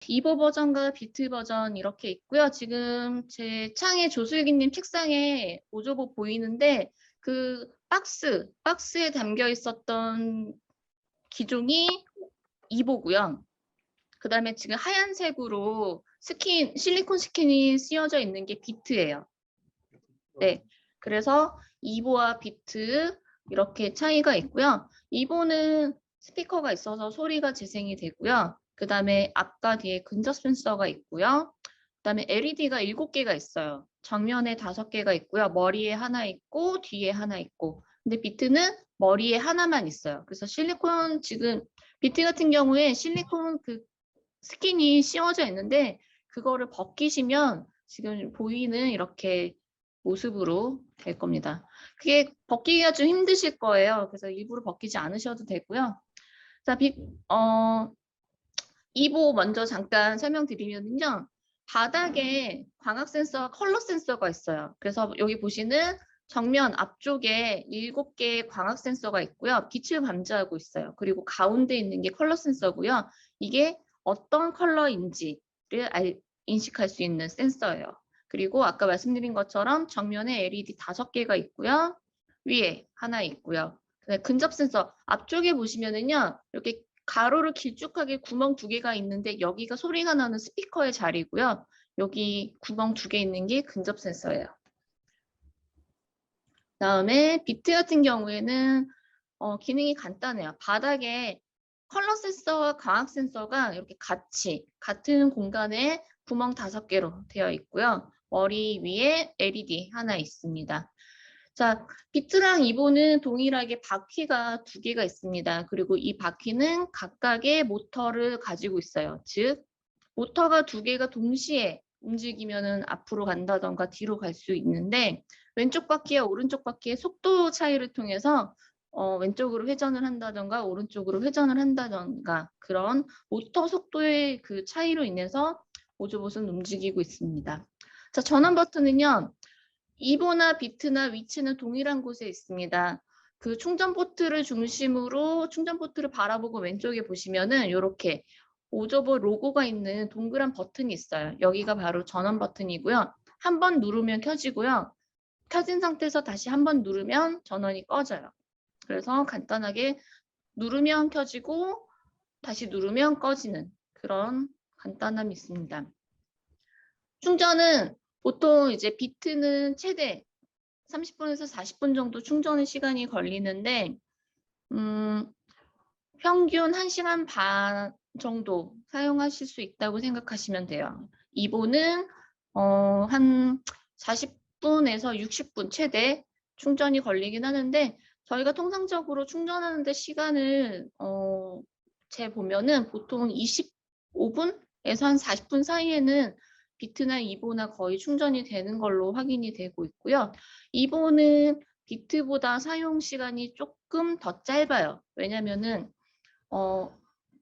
이보 버전과 비트 버전 이렇게 있고요. 지금 제 창에 조슬기님 책상에 오조보 보이는데 그 박스에 담겨 있었던 기종이 이보고요. 그다음에 지금 하얀색으로 실리콘 스킨이 씌워져 있는 게 비트예요. 네. 그래서 이보와 비트 이렇게 차이가 있고요. 이보는 스피커가 있어서 소리가 재생이 되고요. 그다음에 앞과 뒤에 근접 센서가 있고요. 그다음에 LED가 7개가 있어요. 정면에 5개가 있고요. 머리에 하나 있고 뒤에 하나 있고. 근데 비트는 머리에 하나만 있어요. 그래서 지금 비트 같은 경우에 실리콘 그 스킨이 씌워져 있는데 그거를 벗기시면 지금 보이는 이렇게 모습으로 될 겁니다. 그게 벗기기가 좀 힘드실 거예요. 그래서 일부러 벗기지 않으셔도 되고요. 자, 이보 먼저 잠깐 설명드리면요. 바닥에 광학 센서와 컬러 센서가 있어요. 그래서 여기 보시는 정면 앞쪽에 7개의 광학 센서가 있고요. 빛을 감지하고 있어요. 그리고 가운데 있는 게 컬러 센서고요. 이게 어떤 컬러인지를 인식할 수 있는 센서예요. 그리고 아까 말씀드린 것처럼 정면에 LED 5개가 있고요. 위에 하나 있고요. 근접 센서 앞쪽에 보시면은요. 이렇게 가로로 길쭉하게 구멍 2개가 있는데 여기가 소리가 나는 스피커의 자리고요. 여기 구멍 2개 있는 게 근접 센서예요. 다음에 비트 같은 경우에는 기능이 간단해요. 바닥에 컬러 센서와 광학 센서가 이렇게 같은 공간에 구멍 5개로 되어 있고요. 머리 위에 LED 하나 있습니다. 자, 비트랑 이보는 동일하게 바퀴가 2개가 있습니다. 그리고 이 바퀴는 각각의 모터를 가지고 있어요. 즉, 모터가 2개가 동시에 움직이면은 앞으로 간다던가 뒤로 갈 수 있는데 왼쪽 바퀴와 오른쪽 바퀴의 속도 차이를 통해서 왼쪽으로 회전을 한다던가 오른쪽으로 회전을 한다던가 그런 모터 속도의 그 차이로 인해서 오조봇은 움직이고 있습니다. 자, 전원 버튼은요. 이보나 비트나 위치는 동일한 곳에 있습니다. 그 충전 포트를 중심으로 충전 포트를 바라보고 왼쪽에 보시면은 이렇게 오저버 로고가 있는 동그란 버튼이 있어요. 여기가 바로 전원 버튼이고요. 한 번 누르면 켜지고요. 켜진 상태에서 다시 한 번 누르면 전원이 꺼져요. 그래서 간단하게 누르면 켜지고 다시 누르면 꺼지는 그런 간단함이 있습니다. 충전은 보통 이제 비트는 최대 30분에서 40분 정도 충전의 시간이 걸리는데 평균 1시간 반 정도 사용하실 수 있다고 생각하시면 돼요. 이보는 한 40분에서 60분 최대 충전이 걸리긴 하는데 저희가 통상적으로 충전하는데 시간을 재보면은 보통 25분에서 한 40분 사이에는 비트나 이보나 거의 충전이 되는 걸로 확인이 되고 있고요. 이보는 비트보다 사용 시간이 조금 더 짧아요. 왜냐면은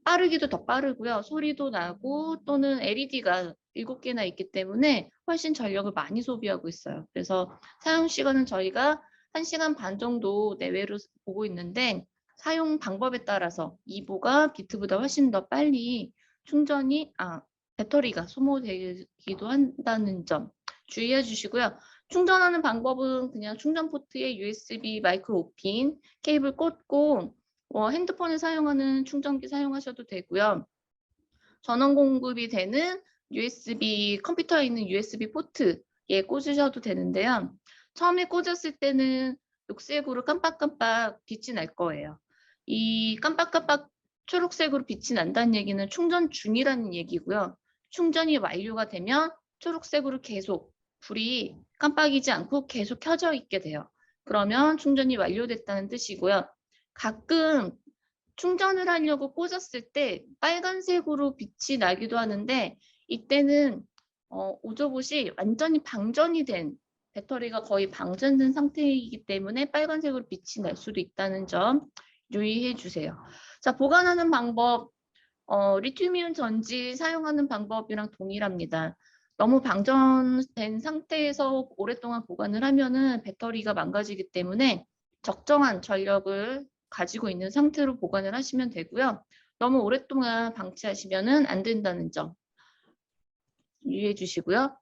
빠르기도 더 빠르고요. 소리도 나고 또는 LED가 7개나 있기 때문에 훨씬 전력을 많이 소비하고 있어요. 그래서 사용 시간은 저희가 1시간 반 정도 내외로 보고 있는데 사용 방법에 따라서 이보가 비트보다 훨씬 더 빨리 배터리가 소모되기도 한다는 점 주의해 주시고요. 충전하는 방법은 그냥 충전 포트에 USB 마이크로 오핀 케이블 꽂고 핸드폰에 사용하는 충전기 사용하셔도 되고요. 전원 공급이 되는 컴퓨터에 있는 USB 포트에 꽂으셔도 되는데요. 처음에 꽂았을 때는 녹색으로 깜빡깜빡 빛이 날 거예요. 이 깜빡깜빡 초록색으로 빛이 난다는 얘기는 충전 중이라는 얘기고요. 충전이 완료가 되면 초록색으로 계속 불이 깜빡이지 않고 계속 켜져 있게 돼요. 그러면 충전이 완료됐다는 뜻이고요. 가끔 충전을 하려고 꽂았을 때 빨간색으로 빛이 나기도 하는데 이때는 오조봇이 완전히 방전이 된 배터리가 거의 방전된 상태이기 때문에 빨간색으로 빛이 날 수도 있다는 점 유의해 주세요. 자, 보관하는 방법, 리튬이온 전지 사용하는 방법이랑 동일합니다. 너무 방전된 상태에서 오랫동안 보관을 하면은 배터리가 망가지기 때문에 적정한 전력을 가지고 있는 상태로 보관을 하시면 되고요. 너무 오랫동안 방치하시면은 안 된다는 점. 유의해 주시고요.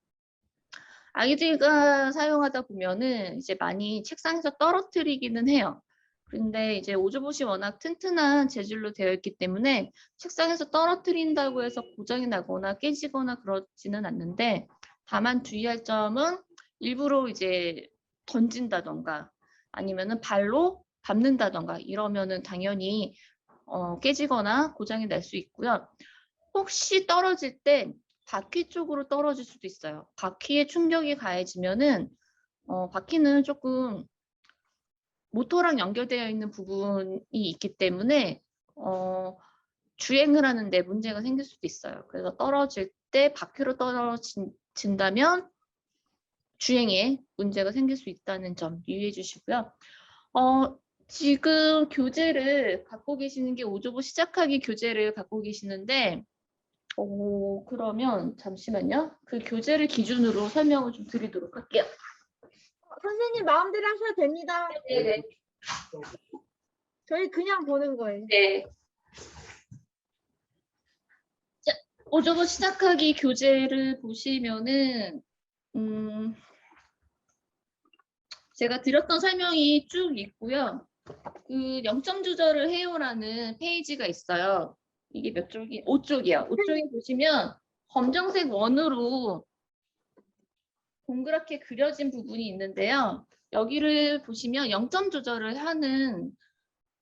아이들과 사용하다 보면은 이제 많이 책상에서 떨어뜨리기는 해요. 근데 이제 오조봇이 워낙 튼튼한 재질로 되어 있기 때문에 책상에서 떨어뜨린다고 해서 고장이 나거나 깨지거나 그러지는 않는데, 다만 주의할 점은 일부러 이제 던진다던가 아니면은 발로 밟는다던가 이러면은 당연히 깨지거나 고장이 날 수 있고요. 혹시 떨어질 때 바퀴 쪽으로 떨어질 수도 있어요. 바퀴에 충격이 가해지면은 바퀴는 조금 모터랑 연결되어 있는 부분이 있기 때문에 주행을 하는데 문제가 생길 수도 있어요. 그래서 떨어질 때 바퀴로 떨어진다면 주행에 문제가 생길 수 있다는 점 유의해 주시고요. 지금 교재를 갖고 계시는 게 오조보 시작하기 교재를 갖고 계시는데, 그러면 잠시만요. 그 교재를 기준으로 설명을 좀 드리도록 할게요. 선생님 마음대로 하셔도 됩니다. 네네. 저희 그냥 보는 거예요. 네. 자, 오조보 시작하기 교재를 보시면은 제가 드렸던 설명이 쭉 있고요. 그 0점 조절을 해요라는 페이지가 있어요. 이게 몇 쪽이? 5쪽이요. 5쪽에 보시면 검정색 원으로 동그랗게 그려진 부분이 있는데요. 여기를 보시면 0점 조절을 하는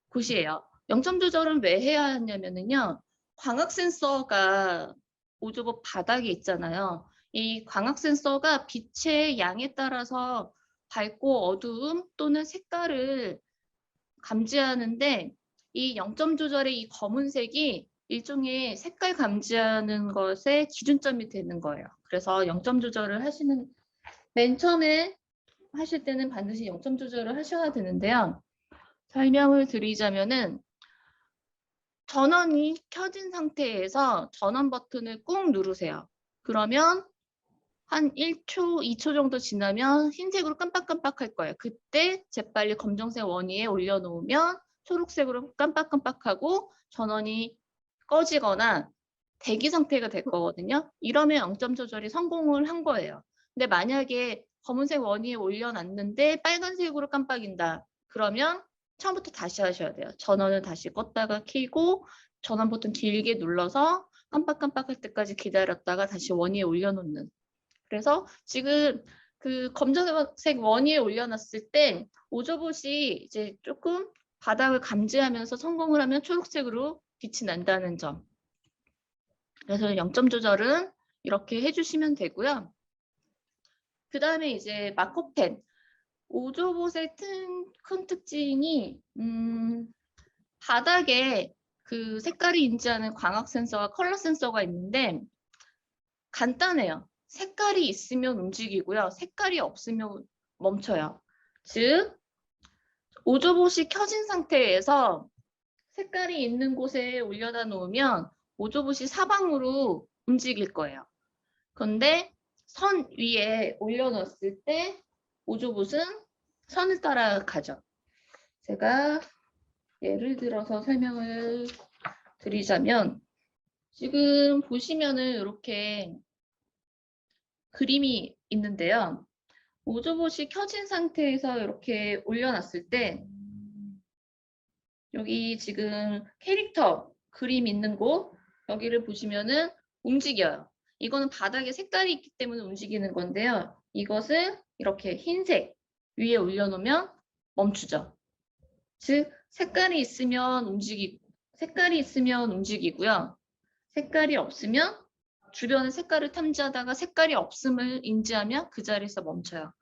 곳이에요. 0점 조절은 왜 해야 하냐면요. 광학 센서가 오조봇 바닥에 있잖아요. 이 광학 센서가 빛의 양에 따라서 밝고 어두움 또는 색깔을 감지하는데, 이 0점 조절의 이 검은색이 일종의 색깔 감지하는 것의 기준점이 되는 거예요. 그래서 0점 조절을 하시는, 맨 처음에 하실 때는 반드시 0점 조절을 하셔야 되는데요. 설명을 드리자면은 전원이 켜진 상태에서 전원 버튼을 꾹 누르세요. 그러면 한 1초, 2초 정도 지나면 흰색으로 깜빡깜빡할 거예요. 그때 재빨리 검정색 원위에 올려놓으면 초록색으로 깜빡깜빡하고 전원이 꺼지거나 대기 상태가 될 거거든요. 이러면 0점 조절이 성공을 한 거예요. 근데 만약에 검은색 원위에 올려놨는데 빨간색으로 깜빡인다. 그러면 처음부터 다시 하셔야 돼요. 전원을 다시 껐다가 켜고 전원 버튼 길게 눌러서 깜빡깜빡할 때까지 기다렸다가 다시 원위에 올려놓는. 그래서 지금 그 검정색 원위에 올려놨을 때 오조봇이 이제 조금 바닥을 감지하면서 성공을 하면 초록색으로 빛이 난다는 점. 그래서 0점 조절은 이렇게 해주시면 되고요. 그 다음에 이제 마커펜. 오조봇의 큰 특징이 바닥에 그 색깔이 인지하는 광학 센서와 컬러 센서가 있는데 간단해요. 색깔이 있으면 움직이고요. 색깔이 없으면 멈춰요. 즉, 오조봇이 켜진 상태에서 색깔이 있는 곳에 올려다 놓으면 오조봇이 사방으로 움직일 거예요. 그런데 선 위에 올려놓았을 때 오조봇은 선을 따라가죠. 제가 예를 들어서 설명을 드리자면 지금 보시면은 이렇게 그림이 있는데요. 오조봇이 켜진 상태에서 이렇게 올려놨을 때 여기 지금 캐릭터 그림 있는 곳 여기를 보시면은 움직여요. 이거는 바닥에 색깔이 있기 때문에 움직이는 건데요. 이것을 이렇게 흰색 위에 올려놓으면 멈추죠. 즉 색깔이 있으면 움직이고요. 색깔이 없으면 주변의 색깔을 탐지하다가 색깔이 없음을 인지하면 그 자리에서 멈춰요.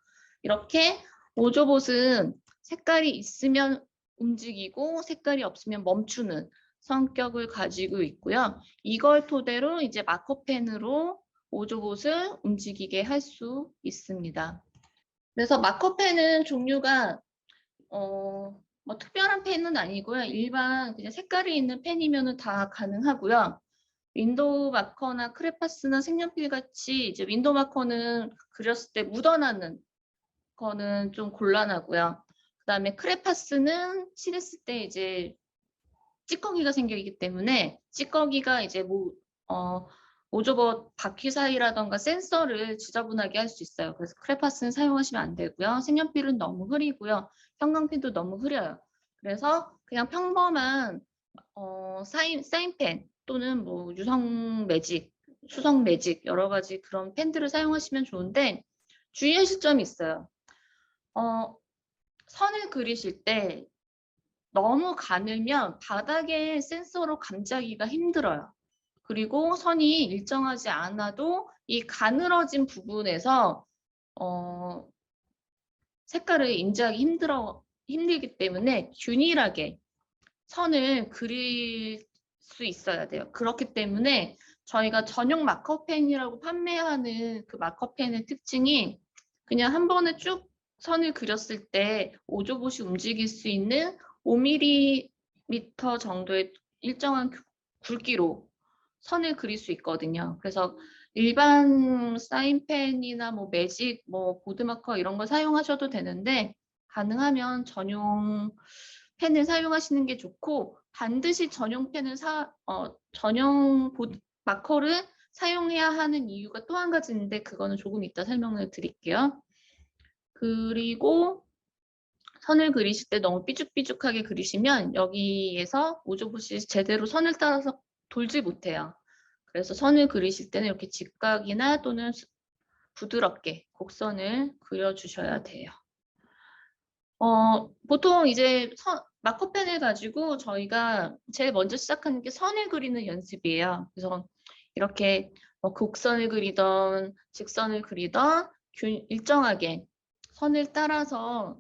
이렇게 오조봇은 색깔이 있으면 움직이고 색깔이 없으면 멈추는 성격을 가지고 있고요. 이걸 토대로 이제 마커펜으로 오조봇을 움직이게 할 수 있습니다. 그래서 마커펜은 종류가 뭐 특별한 펜은 아니고요. 일반 그냥 색깔이 있는 펜이면은 다 가능하고요. 윈도우 마커나 크레파스나 색연필 같이 이제 윈도우 마커는 그렸을 때 묻어나는 거는 좀 곤란하고요. 그다음에 크레파스는 칠했을 때 이제 찌꺼기가 생기기 때문에 찌꺼기가 이제 오조봇 바퀴 사이라던가 센서를 지저분하게 할 수 있어요. 그래서 크레파스는 사용하시면 안 되고요. 색연필은 너무 흐리고요. 형광펜도 너무 흐려요. 그래서 그냥 평범한 사인펜 또는 뭐 유성 매직, 수성 매직 여러 가지 그런 펜들을 사용하시면 좋은데 주의하실 점이 있어요. 선을 그리실 때 너무 가늘면 바닥에 센서로 감자기가 힘들어요. 그리고 선이 일정하지 않아도 이 가늘어진 부분에서 색깔을 인지하기 힘들기 때문에 균일하게 선을 그릴 수 있어야 돼요. 그렇기 때문에 저희가 전용 마커펜이라고 판매하는 그 마커펜의 특징이 그냥 한 번에 쭉 선을 그렸을 때 오조봇이 움직일 수 있는 5mm 정도의 일정한 굵기로 선을 그릴 수 있거든요. 그래서 일반 사인펜이나 뭐 매직, 뭐 보드마커 이런 거 사용하셔도 되는데 가능하면 전용 펜을 사용하시는 게 좋고 반드시 전용 펜을 전용 마커를 사용해야 하는 이유가 또 한 가지 있는데 그거는 조금 이따 설명을 드릴게요. 그리고 선을 그리실 때 너무 삐죽삐죽하게 그리시면 여기에서 오조봇이 제대로 선을 따라서 돌지 못해요. 그래서 선을 그리실 때는 이렇게 직각이나 또는 부드럽게 곡선을 그려주셔야 돼요. 보통 이제 마커펜을 가지고 저희가 제일 먼저 시작하는 게 선을 그리는 연습이에요. 그래서 이렇게 곡선을 그리던 직선을 그리던 일정하게 선을 따라서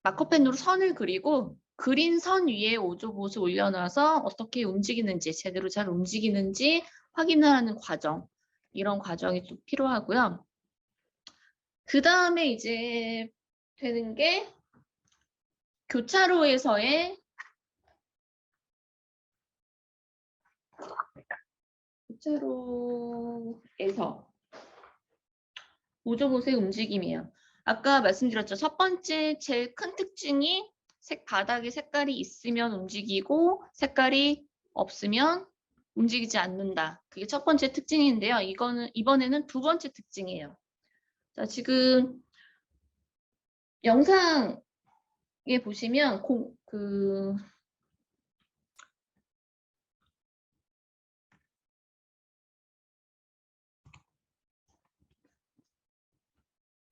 마커펜으로 선을 그리고 그린 선 위에 오조봇을 올려놔서 어떻게 움직이는지 제대로 잘 움직이는지 확인을 하는 과정 이런 과정이 좀 필요하고요. 그 다음에 이제 되는 게 교차로에서 오조봇의 움직임이에요. 아까 말씀드렸죠. 첫 번째 제일 큰 특징이 바닥에 색깔이 있으면 움직이고 색깔이 없으면 움직이지 않는다. 그게 첫 번째 특징인데요. 이번에는 두 번째 특징이에요. 자, 지금 영상에 보시면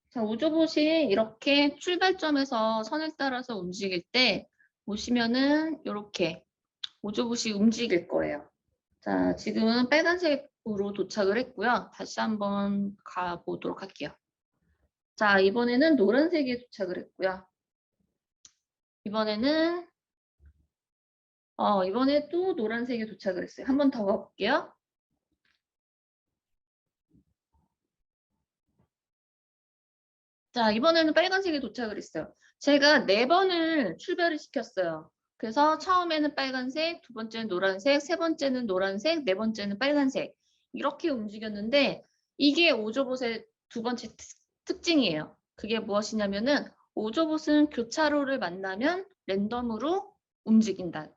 자, 오조봇이 이렇게 출발점에서 선을 따라서 움직일 때 보시면은 이렇게 오조봇이 움직일 거예요. 자, 지금은 빨간색으로 도착을 했고요. 다시 한번 가보도록 할게요. 자, 이번에는 노란색에 도착을 했고요. 이번에 또 노란색에 도착을 했어요. 한 번 더 가볼게요. 자, 이번에는 빨간색에 도착을 했어요. 제가 4번을 출발을 시켰어요. 그래서 처음에는 빨간색, 두 번째는 노란색, 세 번째는 노란색, 네 번째는 빨간색. 이렇게 움직였는데 이게 오조봇의 두 번째 특징이에요. 그게 무엇이냐면은 오조봇은 교차로를 만나면 랜덤으로 움직인다.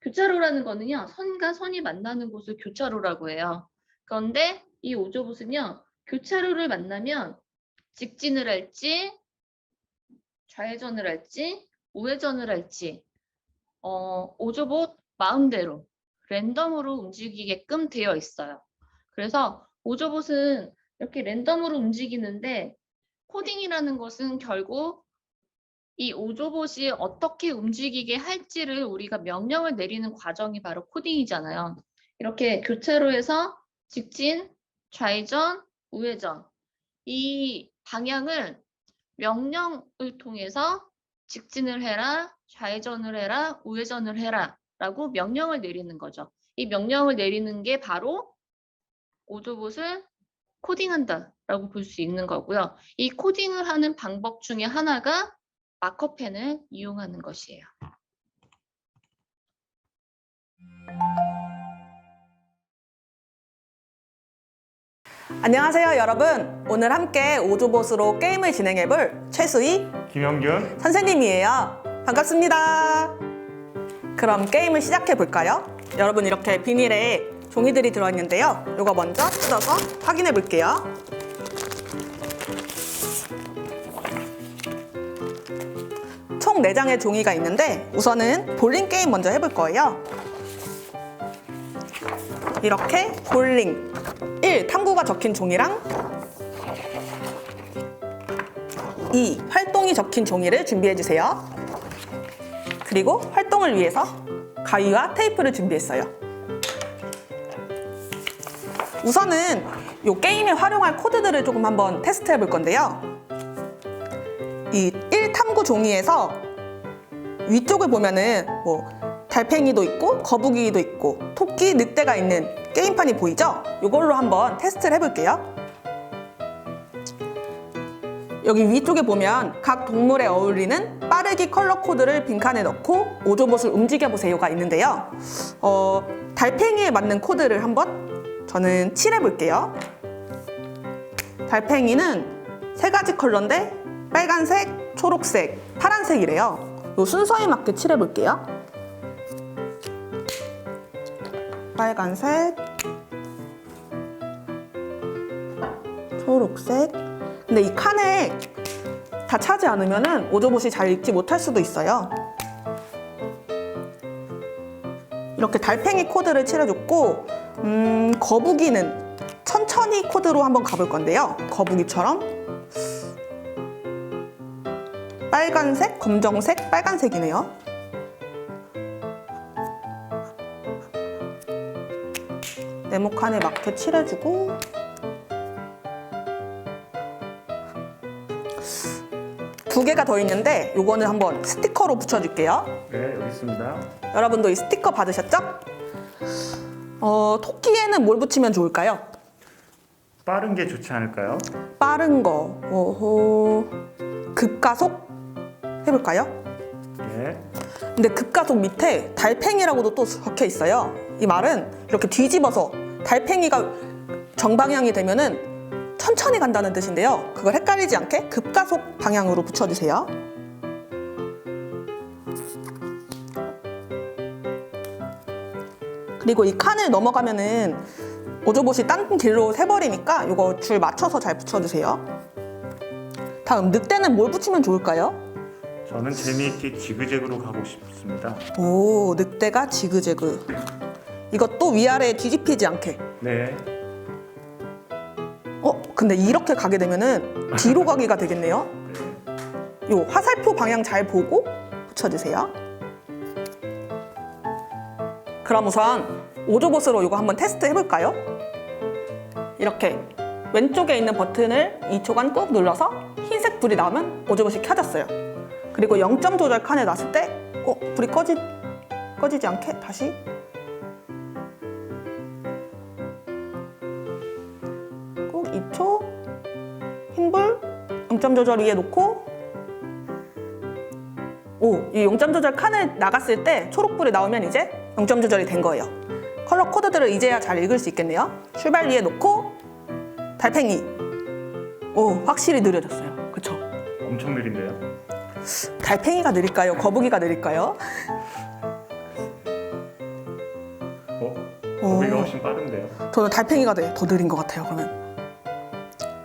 교차로라는 거는요. 선과 선이 만나는 곳을 교차로라고 해요. 그런데 이 오조봇은요. 교차로를 만나면 직진을 할지 좌회전을 할지 우회전을 할지 오조봇 마음대로 랜덤으로 움직이게끔 되어 있어요. 그래서 오조봇은 이렇게 랜덤으로 움직이는데 코딩이라는 것은 결국 이 오조봇이 어떻게 움직이게 할지를 우리가 명령을 내리는 과정이 바로 코딩이잖아요. 이렇게 교차로에서 직진, 좌회전, 우회전 이 방향을 명령을 통해서 직진을 해라, 좌회전을 해라, 우회전을 해라 라고 명령을 내리는 거죠. 이 명령을 내리는 게 바로 오조봇을 코딩한다 라고 볼 수 있는 거고요. 이 코딩을 하는 방법 중에 하나가 마커펜을 이용하는 것이에요. 안녕하세요 여러분. 오늘 함께 오조봇으로 게임을 진행해볼 최수희, 김영균 선생님이에요. 반갑습니다. 그럼 게임을 시작해볼까요? 여러분 이렇게 비닐에 종이들이 들어있는데요. 이거 먼저 뜯어서 확인해 볼게요. 총 4장의 종이가 있는데 우선은 볼링 게임 먼저 해볼 거예요. 이렇게 볼링 1. 탐구가 적힌 종이랑 2. 활동이 적힌 종이를 준비해 주세요. 그리고 활동을 위해서 가위와 테이프를 준비했어요. 우선은 이 게임에 활용할 코드들을 조금 한번 테스트해 볼 건데요. 이 1탐구 종이에서 위쪽을 보면은 뭐 달팽이도 있고 거북이도 있고 토끼, 늑대가 있는 게임판이 보이죠? 이걸로 한번 테스트를 해볼게요. 여기 위쪽에 보면 각 동물에 어울리는 빠르기 컬러 코드를 빈칸에 넣고 오조봇을 움직여보세요가 있는데요. 달팽이에 맞는 코드를 한번 저는 칠해볼게요. 달팽이는 3가지 컬러인데 빨간색, 초록색, 파란색이래요. 이 순서에 맞게 칠해볼게요. 빨간색, 초록색. 근데 이 칸에 다 차지 않으면 오조봇이 잘 읽지 못할 수도 있어요. 이렇게 달팽이 코드를 칠해줬고 거북이는 천천히 코드로 한번 가볼 건데요. 거북이처럼 빨간색, 검정색, 빨간색이네요. 네모칸에 맞게 칠해주고 두 개가 더 있는데 이거는 한번 스티커로 붙여줄게요. 네, 여기 있습니다. 여러분도 이 스티커 받으셨죠? 토끼에는 뭘 붙이면 좋을까요? 빠른 게 좋지 않을까요? 빠른 거, 급가속 해볼까요? 네. 근데 급가속 밑에 달팽이라고도 또 적혀 있어요. 이 말은 이렇게 뒤집어서 달팽이가 정방향이 되면은 천천히 간다는 뜻인데요. 그걸 헷갈리지 않게 급가속 방향으로 붙여주세요. 그리고 이 칸을 넘어가면은 오조봇이 딴 길로 새버리니까 이거 줄 맞춰서 잘 붙여주세요. 다음 늑대는 뭘 붙이면 좋을까요? 저는 재미있게 지그재그로 가고 싶습니다. 오, 늑대가 지그재그. 이것도 위아래 뒤집히지 않게. 네. 근데 이렇게 가게 되면은 뒤로 가기가 되겠네요. 네. 요 화살표 방향 잘 보고 붙여주세요. 그럼 우선 오조봇으로 이거 한번 테스트 해볼까요? 이렇게 왼쪽에 있는 버튼을 2초간 꾹 눌러서 흰색 불이 나오면 오조봇이 켜졌어요. 그리고 0점 조절 칸에 놨을 때 불이 꺼지지 않게 다시 꾹 2초 흰불 0점 조절 위에 놓고 이 0점 조절 칸을 나갔을 때 초록불이 나오면 이제 0점 조절이 된 거예요. 컬러 코드들을 이제야 잘 읽을 수 있겠네요. 출발 위에 놓고 달팽이. 확실히 느려졌어요. 그쵸? 엄청 느린데요? 달팽이가 느릴까요? 거북이가 느릴까요? 거북이가 훨씬 빠른데요? 저는 달팽이가 더 느린 것 같아요. 그러면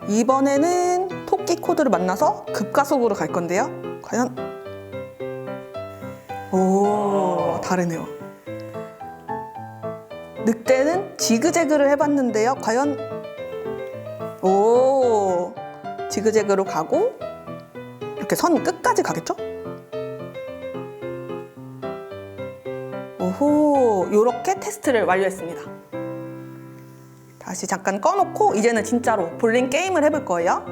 이번에는 토끼 코드를 만나서 급가속으로 갈 건데요. 과연 다르네요. 늑대는 지그재그를 해봤는데요. 과연 지그재그로 가고 이렇게 선 끝까지 가겠죠? 요렇게 테스트를 완료했습니다. 다시 잠깐 꺼놓고 이제는 진짜로 볼링 게임을 해볼 거예요.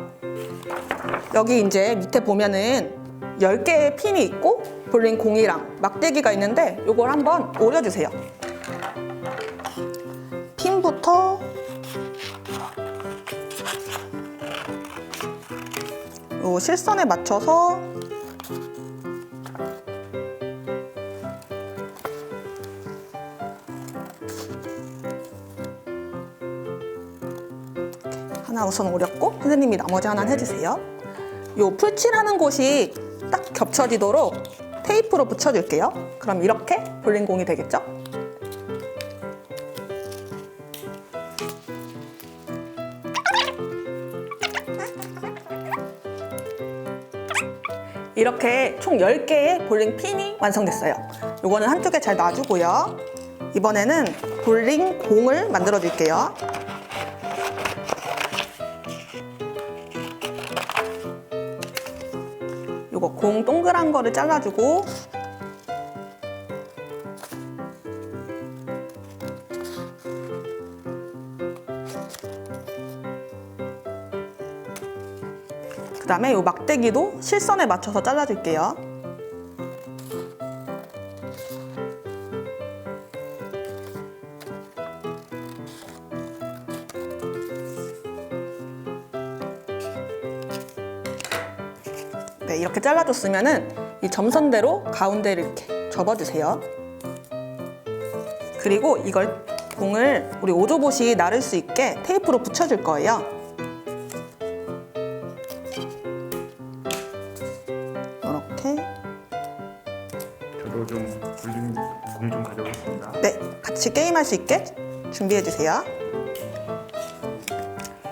여기 이제 밑에 보면은 10개의 핀이 있고 볼링 공이랑 막대기가 있는데 요걸 한번 오려주세요. 핀부터 요 실선에 맞춰서 하나 우선 오렸고 선생님이 나머지 하나 해주세요. 요 풀칠하는 곳이 딱 겹쳐지도록 테이프로 붙여줄게요. 그럼 이렇게 볼링공이 되겠죠? 이렇게 총 10개의 볼링 핀이 완성됐어요. 요거는 한쪽에 잘 놔주고요. 이번에는 볼링 공을 만들어 줄게요. 요거 공 동그란 거를 잘라주고 그 다음에 요 막대기도 실선에 맞춰서 잘라줄게요. 네, 이렇게 잘라줬으면은 이 점선대로 가운데를 이렇게 접어주세요. 그리고 이걸 공을 우리 오조봇이 나를 수 있게 테이프로 붙여줄 거예요. 이렇게. 저도 좀 볼링 공을 좀 가져오겠습니다. 네, 같이 게임할 수 있게 준비해주세요.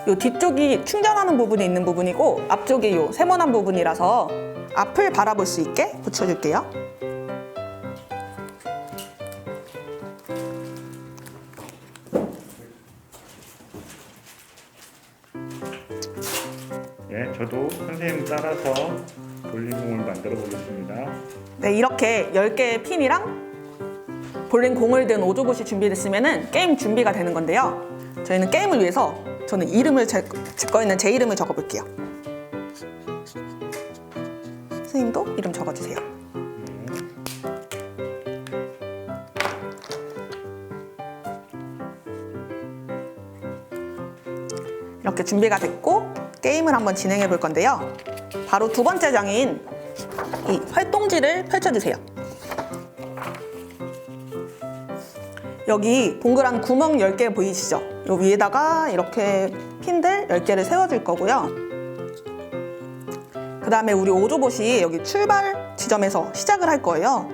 요 뒤쪽이 충전하는 부분이 있는 부분이고 앞쪽이 요 세모난 부분이라서 앞을 바라볼 수 있게 붙여줄게요. 예, 저도 선생님 따라서 볼링 공을 만들어 보겠습니다. 네, 이렇게 10개의 핀이랑 볼링 공을 든 오조봇이 준비됐으면 게임 준비가 되는 건데요. 저희는 게임을 위해서 저는 이름을 제 거 있는 제 이름을 적어볼게요. 선생님도 이름 적어주세요. 이렇게 준비가 됐고 게임을 한번 진행해 볼 건데요. 바로 두 번째 장인 이 활동지를 펼쳐주세요. 여기 동그란 구멍 10개 보이시죠? 요 위에다가 이렇게 핀들 10개를 세워줄 거고요. 그 다음에 우리 오조봇이 여기 출발 지점에서 시작을 할 거예요.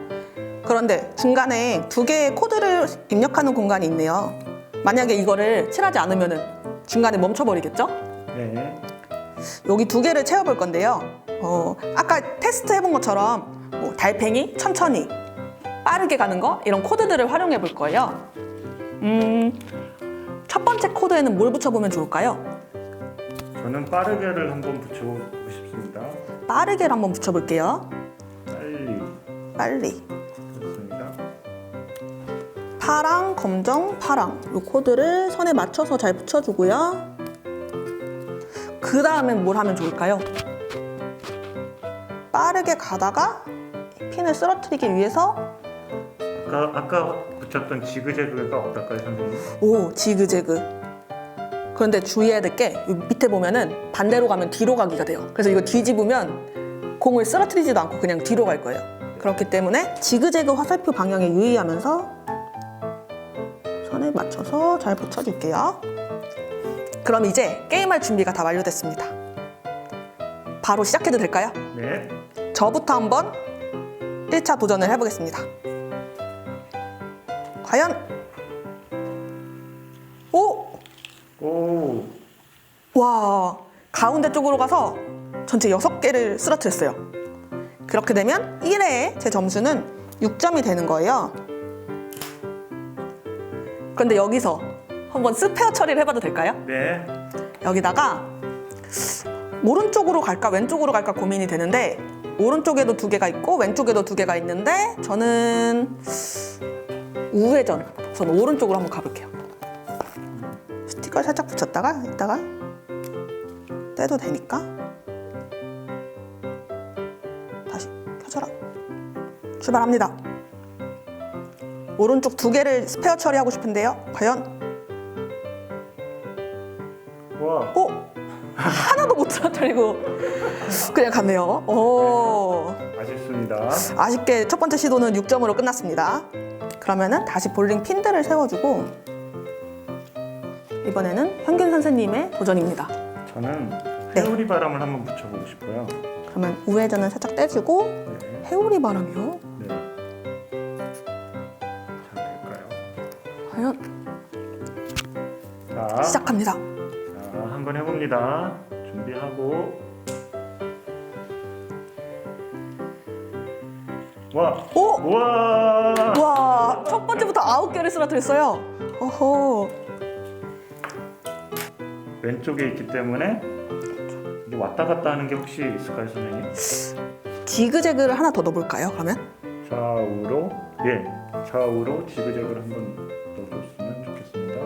그런데 중간에 2개의 코드를 입력하는 공간이 있네요. 만약에 이거를 칠하지 않으면 중간에 멈춰버리겠죠? 네. 여기 2개를 채워볼 건데요. 아까 테스트 해본 것처럼 뭐 달팽이, 천천히, 빠르게 가는 거 이런 코드들을 활용해 볼 거예요. 첫 번째 코드에는 뭘 붙여보면 좋을까요? 저는 빠르게를 한번 붙여보고 싶습니다. 빠르게를 한번 붙여볼게요. 빨리. 빨리. 좋습니다. 파랑, 검정, 파랑 이 코드를 선에 맞춰서 잘 붙여주고요. 그 다음엔 뭘 하면 좋을까요? 빠르게 가다가 핀을 쓰러뜨리기 위해서 아까 붙였던 지그재그가 어떨까요, 선생님? 오, 지그재그. 그런데 주의해야 될 게 밑에 보면은 반대로 가면 뒤로 가기가 돼요. 그래서 이거 뒤집으면 공을 쓰러뜨리지도 않고 그냥 뒤로 갈 거예요. 그렇기 때문에 지그재그 화살표 방향에 유의하면서 선에 맞춰서 잘 붙여줄게요. 그럼 이제 게임할 준비가 다 완료됐습니다. 바로 시작해도 될까요? 네. 저부터 한번 1차 도전을 해보겠습니다. 과연? 오! 오. 와, 가운데 쪽으로 가서 전체 6개를 쓰러뜨렸어요. 그렇게 되면 1회에 제 점수는 6점이 되는 거예요. 그런데 여기서 한번 스페어 처리를 해봐도 될까요? 네. 여기다가 오른쪽으로 갈까 왼쪽으로 갈까 고민이 되는데 오른쪽에도 2개가 있고 왼쪽에도 2개가 있는데 저는 우회전, 저는 오른쪽으로 한번 가볼게요. 스티커를 살짝 붙였다가 이따가 떼도 되니까 다시 켜져라. 출발합니다. 오른쪽 2개를 스페어 처리하고 싶은데요. 과연? 와. 오! 하나도 못 떨어뜨리고 그냥 갔네요. 오. 아쉽습니다. 아쉽게 첫 번째 시도는 6점으로 끝났습니다. 그러면은 다시 볼링 핀들을 세워주고 이번에는 현균 선생님의 도전입니다. 저는 네. 회오리 바람을 한번 붙여보고 싶어요. 그러면 우회전은 살짝 떼주고 네. 회오리 바람이요? 네. 잘 될까요? 과연? 자, 시작합니다. 자, 한번 해봅니다. 준비하고 와. 오! 우와. 와, 첫 번째부터 9개를 쓰러뜨렸어요. 어허. 왼쪽에 있기 때문에 이게 왔다 갔다 하는 게 혹시 있을까요, 선생님? 지그재그를 하나 더 넣어볼까요, 그러면? 좌우로, 예, 좌우로 지그재그를 한번 넣어줬으면 좋겠습니다.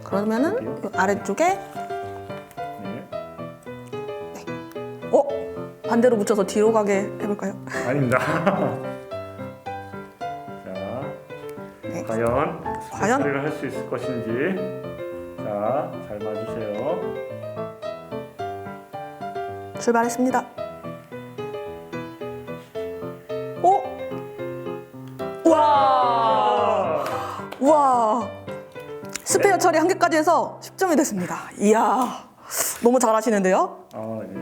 그러면은 요 아래쪽에 네, 반대로 붙여서 뒤로 가게 해볼까요? 아닙니다. 자, 네. 과연 과연? 처리를 할 수 있을 것인지. 자, 잘 봐주세요. 출발했습니다. 오! 우와! 아, 우와! 스페어 처리 한 개까지 해서 10점이 됐습니다. 이야, 너무 잘하시는데요? 아, 네.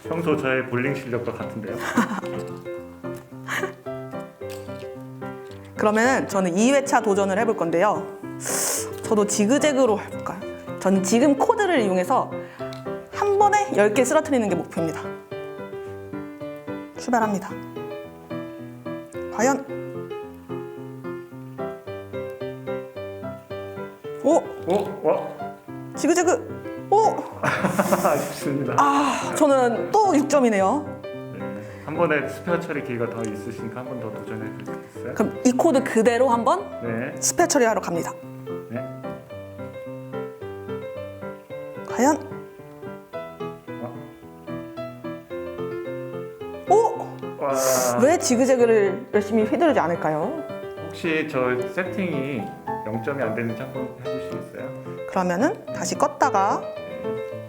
평소 저의 볼링 실력과 같은데요. 그러면 저는 2회차 도전을 해볼 건데요. 저도 지그재그로 해볼까요? 전 지금 코드를 이용해서 한 번에 10개 쓰러뜨리는 게 목표입니다. 출발합니다. 과연? 오! 와, 지그재그! 오! 아쉽습니다. 아, 저는 또 6점이네요. 네, 한 번에 스페어 처리 기회가 더 있으시니까 한 번 더 도전해 주시겠어요? 그럼 이 코드 그대로 한번 네, 스페어 처리하러 갑니다. 네. 과연? 오! 와, 왜 지그재그를 열심히 휘두르지 않을까요? 혹시 저 세팅이 0점이 안 되는지 한번 해보시겠어요? 그러면은 다시 껐다가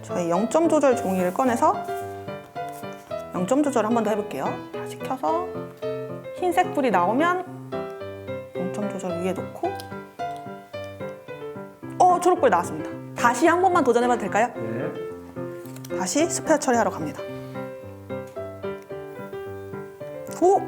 저희 0점 조절 종이를 꺼내서 0점 조절을 한 번 더 해볼게요. 다시 켜서 흰색 불이 나오면 0점 조절 위에 놓고 초록불이 나왔습니다. 다시 한 번만 도전해봐도 될까요? 네. 다시 스페어 처리하러 갑니다. 오!